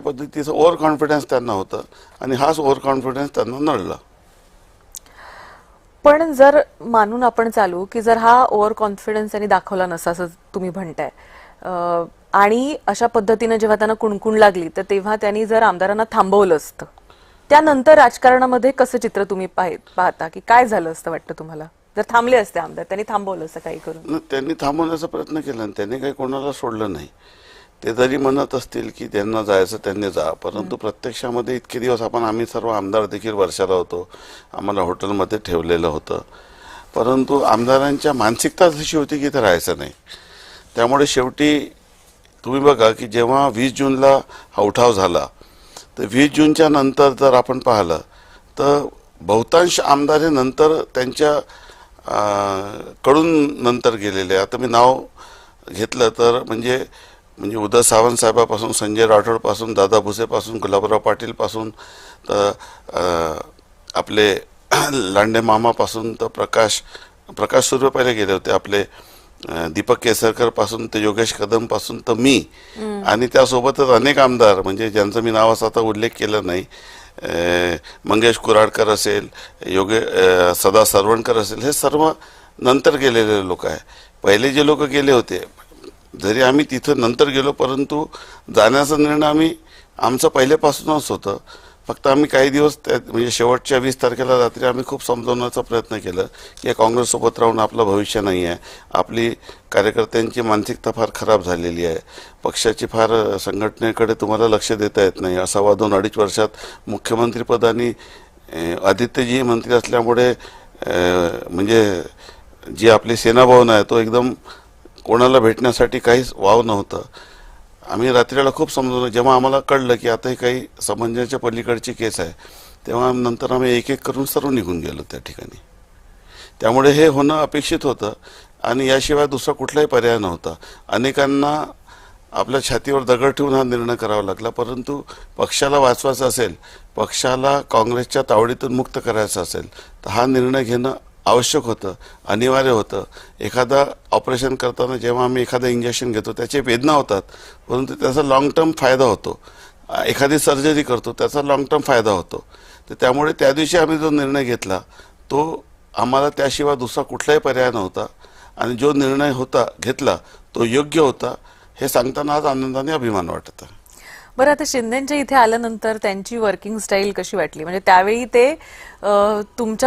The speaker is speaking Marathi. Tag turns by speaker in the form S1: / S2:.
S1: पद्धतीचं ओव्हर कॉन्फिडन्स त्यांना होतं आणि हाच ओव्हर कॉन्फिडन्स त्यांना नडला.
S2: पण जर मानून आपण चालू की जर हा ओव्हर कॉन्फिडन्स त्यांनी दाखवला नसा असं तुम्ही म्हणताय, आणि अशा पद्धतीनं जेव्हा त्यांना कुणकुण लागली तर तेव्हा त्यांनी जर आमदारांना थांबवलं असतं, त्यानंतर राजकारणामध्ये कसं चित्र तुम्ही पाहता की काय झालं असतं वाटतं तुम्हाला जर थांबले असते आमदार, त्यांनी थांबवलं असं काही करून?
S1: त्यांनी थांबवण्याचा प्रयत्न केला आणि त्यांनी काही कोणाला सोडलं नाही. ते जरी म्हणत असतील की त्यांना जायचं त्यांनी जा, परंतु प्रत्यक्षामध्ये इतके दिवस आम्ही सर्व आमदार देखील वर्षाला होतो, आम्हाला हॉटेलमध्ये ठेवलेलं होतं, परंतु आमदारांच्या मानसिकता तशी होती की इथं राहायचं नाही. त्यामुळे शेवटी तुम्ही बघा की जेव्हा 20 जूनला हा उठाव झाला तर 20 जूनच्या नंतर जर आपण पाहिलं तर बहुतांश आमदार हे नंतर त्यांच्या कडून नंतर गेलेले. आता मी नाव घेतलं तर म्हणजे उदय सावंत साहेबापासून, संजय राठोडपासून, दादा भुसेपासून, गुलाबराव पाटीलपासून, तर आपले लांडे मामापासून, तर प्रकाश सुर्वे पहिले गेले होते, आपले दीपक केसरकर पासून ते योगेश कदम पासून तर मी, आणि त्यासोबतच अनेक आमदार म्हणजे ज्यांचा मी नावाचा आता उल्लेख केला नाही, मंगेश कुराडकर असेल, सदा सरवणकर असेल, हे सर्व नंतर गेलेले लोक आहे. पहिले जे लोक गेले होते, जरी आम्ही तिथं नंतर गेलो परंतु जाण्याचा निर्णय आमचं पहिल्यापासूनच होतं. फक्त आम्ही काही दिवस म्हणजे शेवटच्या 20 तारखेला रात्री आम्ही खूप समजवण्याचा प्रयत्न केला की काँग्रेससोबत राहून आपलं भविष्य नाही आहे, आपली कार्यकर्त्यांची मानसिकता फार खराब झालेली आहे, पक्षाची फार संघटनेकडे तुम्हाला लक्ष देता येत नाही. 2.5 वर्षात मुख्यमंत्रीपदानी आदित्यजी मंत्री असल्यामुळे म्हणजे जी आपली सेनाभवन आहे तो एकदम कोणाला भेटण्यासाठी काहीच वाव नव्हतं. आम्ही रात्रीला खूप समजवलं. जेव्हा आम्हाला कळलं की आता ही काही समंजसच्या पलीकडची केस आहे तेव्हा नंतर आम्ही एक एक करून सर्व निघून गेलो त्या ठिकाणी. त्यामुळे हे होणं अपेक्षित होतं आणि याशिवाय दुसरा कुठलाही पर्याय नव्हता. अनेकांना आपल्या छातीवर दगड ठेवून हा निर्णय करावा लागला, परंतु पक्षाला वाचवायचं असेल, पक्षाला काँग्रेसच्या तावडीतून मुक्त करायचं असेल तर हा निर्णय घेणं आवश्यक होतं, अनिवार्य होतं. एखादा ऑपरेशन करताना जेव्हा आम्ही एखादं इंजेक्शन घेतो त्याचे वेदना होतात, परंतु त्याचा लॉंग टर्म फायदा होतो. एखादी सर्जरी करतो त्याचा लॉंग टर्म फायदा होतो. तर त्यामुळे त्या दिवशी आम्ही जो निर्णय घेतला तो आम्हाला त्याशिवाय दुसरा कुठलाही पर्याय नव्हता आणि जो निर्णय घेतला तो योग्य होता हे सांगताना आज आनंदाने अभिमान वाटत आहे.
S2: बरं, आता शिंदेच्या इथे आल्यानंतर त्यांची वर्किंग स्टाईल कशी वाटली? म्हणजे त्यावेळी ते तुमच्या